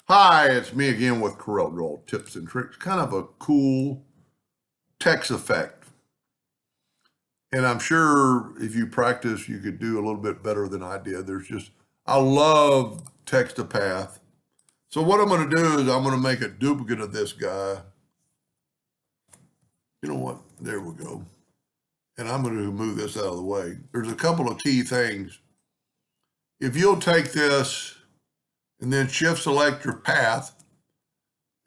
Hi, it's me again with Corel tips and tricks. Kind of a cool text effect. And I'm sure if you practice, you could do a little bit better than I did. I love text to path. So what I'm going to do is I'm going to make a duplicate of this guy. You know what? There we go. And I'm going to move this out of the way. There's a couple of key things. If you'll take this and then shift select your path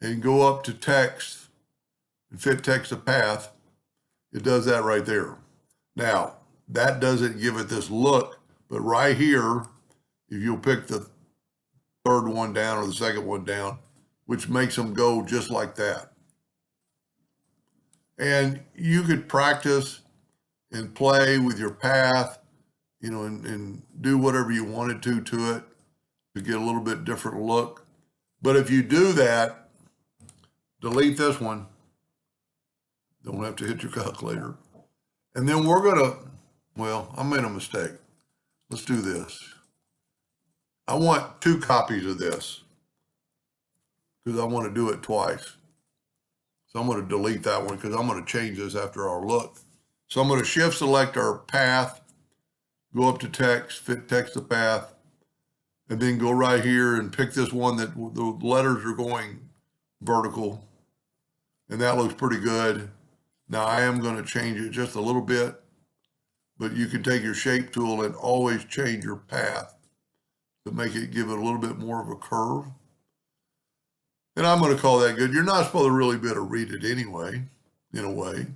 and go up to text and fit text to path, it does that right there. Now, that doesn't give it this look, but right here, if you'll pick the third one down or the second one down, which makes them go just like that. And you could practice and play with your path, and do whatever you wanted to it to get a little bit different look. But if you do that, delete this one. Don't have to hit your calculator. And then I made a mistake. Let's do this. I want 2 copies of this because I want to do it twice. So I'm going to delete that one because I'm going to change this after our look. So I'm going to shift select our path, go up to text, fit text to path, and then go right here and pick this one that the letters are going vertical. And that looks pretty good. Now I am going to change it just a little bit, but you can take your shape tool and always change your path to give it a little bit more of a curve. And I'm going to call that good. You're not supposed to really be able to read it anyway, in a way,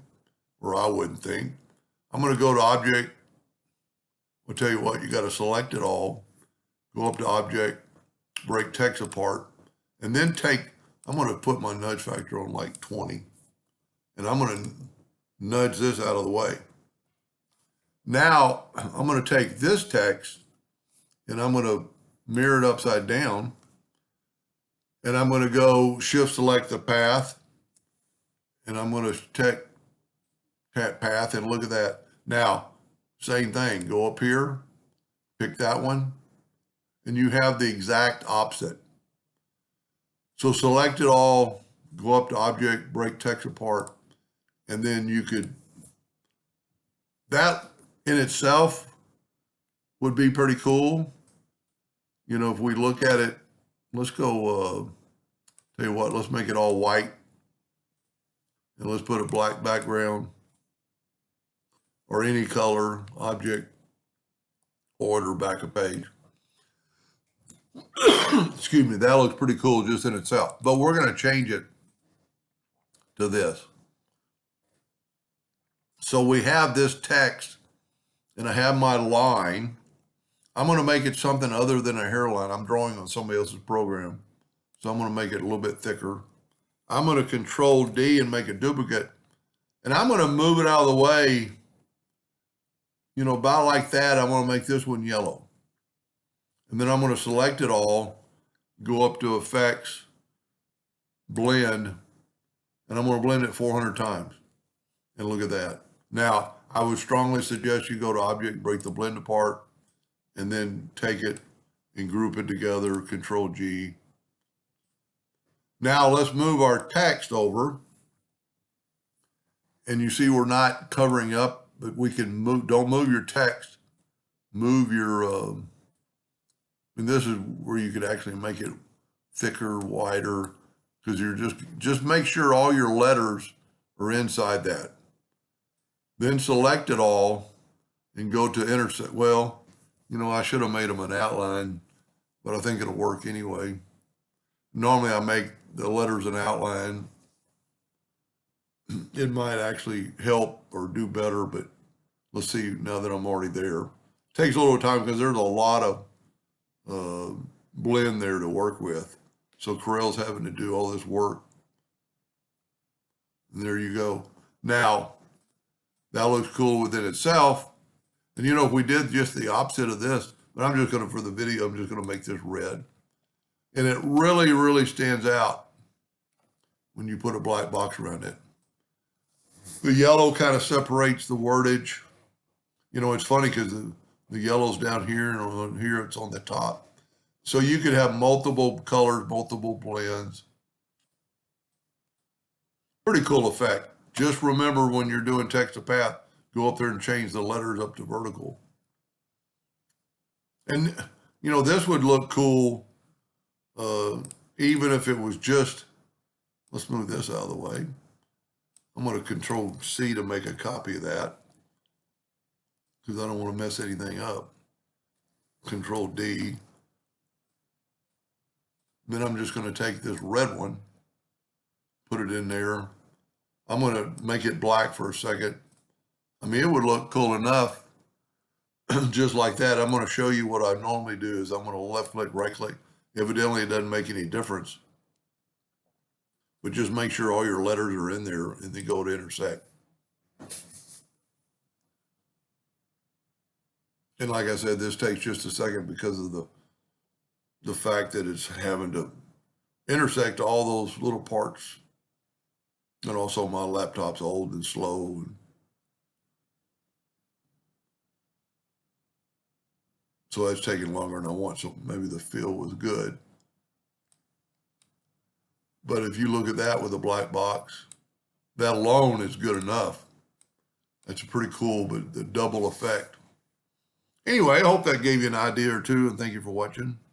or I wouldn't think. I'm going to go to Object. I'll tell you what, you got to select it all. Go up to Object, break text apart, and then I'm going to put my nudge factor on like 20. And I'm going to nudge this out of the way. Now, I'm going to take this text and I'm going to mirror it upside down. And I'm going to go shift select the path. And I'm going to take that path and look at that. Now, same thing. Go up here, pick that one, and you have the exact opposite. So select it all, go up to Object, break text apart, and then that in itself would be pretty cool. If we look at it, let's go, tell you what, let's make it all white. And let's put a black background or any color, Object, order, back a page. Excuse me, that looks pretty cool just in itself. But we're going to change it to this. So we have this text and I have my line. I'm going to make it something other than a hairline. I'm drawing on somebody else's program. So I'm going to make it a little bit thicker. I'm going to Control D and make a duplicate. And I'm going to move it out of the way, about like that. I want to make this one yellow. And then I'm going to select it all, go up to Effects, Blend, and I'm going to blend it 400 times. And look at that. Now, I would strongly suggest you go to Object, break the blend apart, and then take it and group it together, Control G. Now let's move our text over. And you see we're not covering up, but we can move, don't move your text, move your, and this is where you could actually make it thicker, wider, because you're just make sure all your letters are inside that. Then select it all and go to intersect. Well, I should have made them an outline, but I think it'll work anyway. Normally I make the letters an outline. It might actually help or do better, but let's see now that I'm already there. It takes a little time because there's a lot of blend there to work with. So Corel's having to do all this work. And there you go. Now, that looks cool within itself. And if we did just the opposite of this, but I'm just going to, for the video, I'm just going to make this red. And it really, really stands out when you put a black box around it. The yellow kind of separates the wordage. It's funny because the yellow's down here and on here it's on the top. So you could have multiple colors, multiple blends. Pretty cool effect. Just remember when you're doing text to path, go up there and change the letters up to vertical. And, you know, this would look cool even if it was just, let's move this out of the way. I'm going to Control C to make a copy of that because I don't want to mess anything up. Control D. Then I'm just going to take this red one, put it in there. I'm going to make it black for a second. I mean, it would look cool enough just like that. I'm going to show you what I normally do is I'm going to left click, right click. Evidently, it doesn't make any difference. But just make sure all your letters are in there and then go to intersect. And like I said, this takes just a second because of the fact that it's having to intersect all those little parts. And also my laptop's old and slow. So it's taking longer than I want. So maybe the feel was good. But if you look at that with a black box, that alone is good enough. That's pretty cool, but the double effect. Anyway, I hope that gave you an idea or two, and thank you for watching.